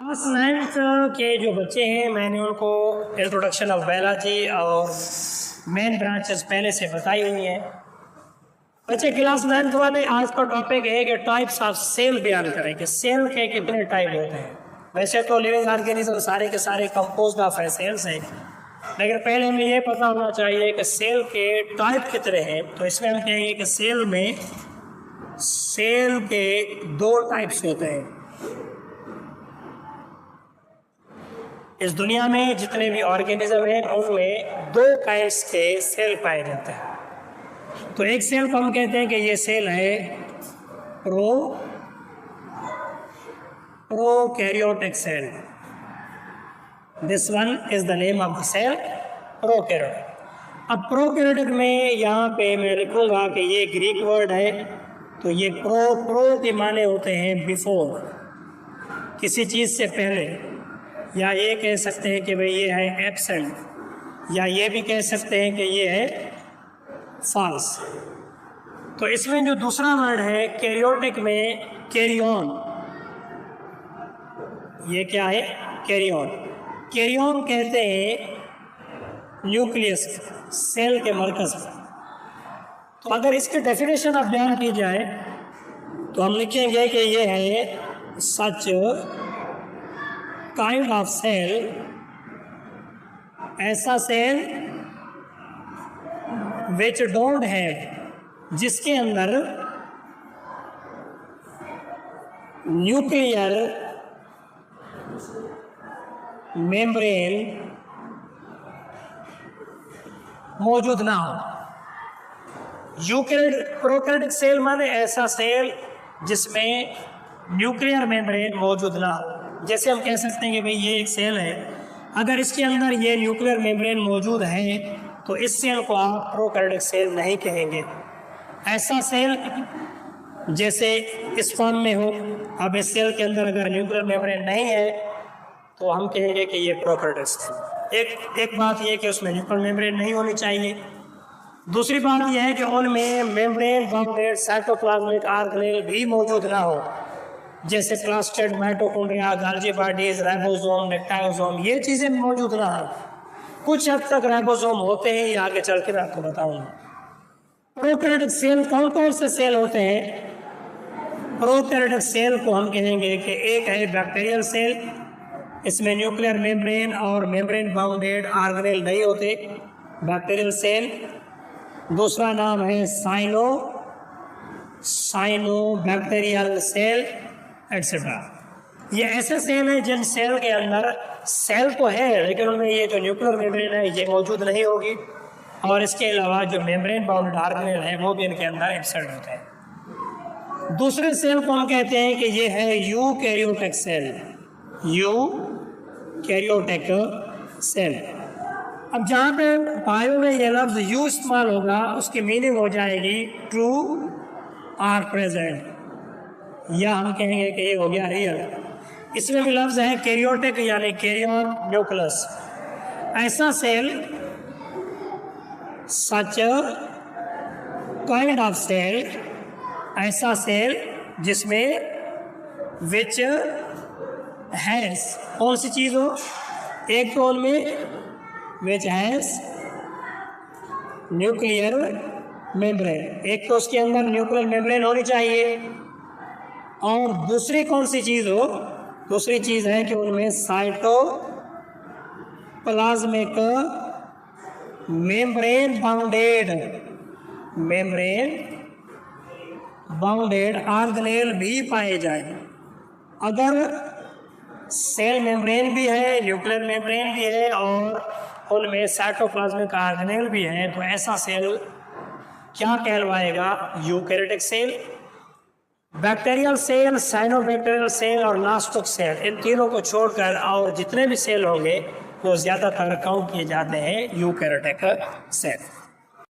Class 9th के जो बच्चे हैं मैंने उनको इंट्रोडक्शन ऑफ बायोलॉजी और मेन ब्रांचेस पहले से बताई हुई हैं। बच्चे क्लास 9th वाले आज का टॉपिक है कि टाइप्स ऑफ सेल बयान करें कि सेल के कितने टाइप होते हैं। वैसे तो लिविंग ऑर्गेनिज्म सारे के सारे कंपोज्ड ऑफ सेल्स हैं, लेकिन पहले हमें ये पता होना चाहिए कि सेल के टाइप कितने हैं। तो इसमें हम कहेंगे कि सेल के दो टाइप्स होते हैं। इस दुनिया में जितने भी ऑर्गेनिज्म हैं उनमें दो काइंड्स के सेल पाए जाते हैं। तो एक सेल को हम कहते हैं कि ये सेल है prokaryotic cell. This one is the name of the cell prokaryotic. अब प्रोकैरियोटिक में यहाँ पे मैं लिखूंगा कि ये ग्रीक वर्ड है। तो ये प्रो के माने होते हैं बिफोर, किसी चीज़ से पहले, या ये कह सकते हैं कि भाई ये है एब्सेंट, या ये भी कह सकते हैं कि ये है फॉल्स। तो इसमें जो दूसरा वर्ड है कैरियोटिक में कैरियन, ये क्या है कैरियन। कैरियन कहते हैं न्यूक्लियस, सेल के मरकज। तो अगर इसकी डेफिनेशन अब बयान की जाए तो हम लिखेंगे कि ये है सच काइंड ऑफ सेल, ऐसा सेल विच डोंट हैव, जिसके अंदर न्यूक्लियर मेम्ब्रेन मौजूद ना हो। प्रोकैरियोटिक सेल माने ऐसा सेल जिसमें न्यूक्लियर मेम्ब्रेन मौजूद ना हो। जैसे हम कह सकते हैं कि भाई ये एक सेल है, अगर इसके अंदर ये न्यूक्लियर मेम्ब्रेन मौजूद है तो इस सेल को आप प्रोकैरियोटिक सेल नहीं कहेंगे। ऐसा सेल जैसे इस फॉर्म में हो, अब इस सेल के अंदर अगर न्यूक्लियर मेम्ब्रेन नहीं है तो हम कहेंगे कि ये प्रोकैरियोटिक सेल। एक बात यह कि उसमें न्यूक्लियर मेम्ब्रेन नहीं होनी चाहिए। दूसरी बात यह है कि उनमें मेम्ब्रेन बाउंडेड साइटोप्लाज्मिक ऑर्गेनेल भी मौजूद ना हो, जैसे plastid, mitochondria, Golgi bodies, ribosome, nucleosome, ये चीज़ें मौजूद ना हो। कुछ हद तक राइबोसोम होते हैं, ये आगे चल के मैं आपको बताऊंगा। प्रोकैरियोटिक सेल कौन कौन से सेल होते हैं? प्रोकैरियोटिक सेल को हम कहेंगे कि एक है बैक्टीरियल सेल, इसमें न्यूक्लियर मेम्ब्रेन और मेम्ब्रेन बाउंडेड ऑर्गेनेल नहीं होते, बैक्टीरियल सेल। दूसरा नाम है साइनोबैक्टीरियल सेल एटसेट्रा। ये ऐसे सेल हैं जिन सेल के अंदर सेल तो है लेकिन उनमें ये जो न्यूक्लियर मेम्ब्रेन है ये मौजूद नहीं होगी, और इसके अलावा जो मेम्ब्रेन बाउंडेड ऑर्गेनेल है वो भी इनके अंदर एब्सेंट होते हैं। दूसरे सेल को हम कहते हैं कि ये है यूकैरियोटिक सेल, यूकैरियोटिक सेल। अब जहाँ पे बायो में ये लफ्ज़ यू इस्तेमाल होगा उसकी मीनिंग हो जाएगी ट्रू आर प्रेजेंट, या हम कहेंगे कि ये हो गया रियल। इसमें भी लफ्ज़ है कैरियोटिक यानी कैरियन न्यूक्लियस। ऐसा cell such kind of cell, ऐसा सेल जिसमें विच हैज़, कौन सी चीज़ हो, एक तो उनमें विच हैज़ न्यूक्लियर मेम्ब्रेन, एक तो उसके अंदर न्यूक्लियर मेम्ब्रेन होनी चाहिए, और दूसरी कौन सी चीज़ हो, दूसरी चीज़ है कि उनमें साइटोप्लाज्मिक मेम्ब्रेन बाउंडेड ऑर्गेनेल भी पाए जाए। अगर सेल मेम्ब्रेन भी है, न्यूक्लियर मेम्ब्रेन भी है और उनमें साइटोप्लाज्मिक ऑर्गेनेल भी है तो ऐसा सेल क्या कहलवाएगा? Eukaryotic cell. Bacterial cell, cyanobacterial cell और लास्टोक सेल, इन तीनों को छोड़कर और जितने भी सेल होंगे वो ज़्यादातर काउंट किए जाते हैं यूकैरियोटिक सेल।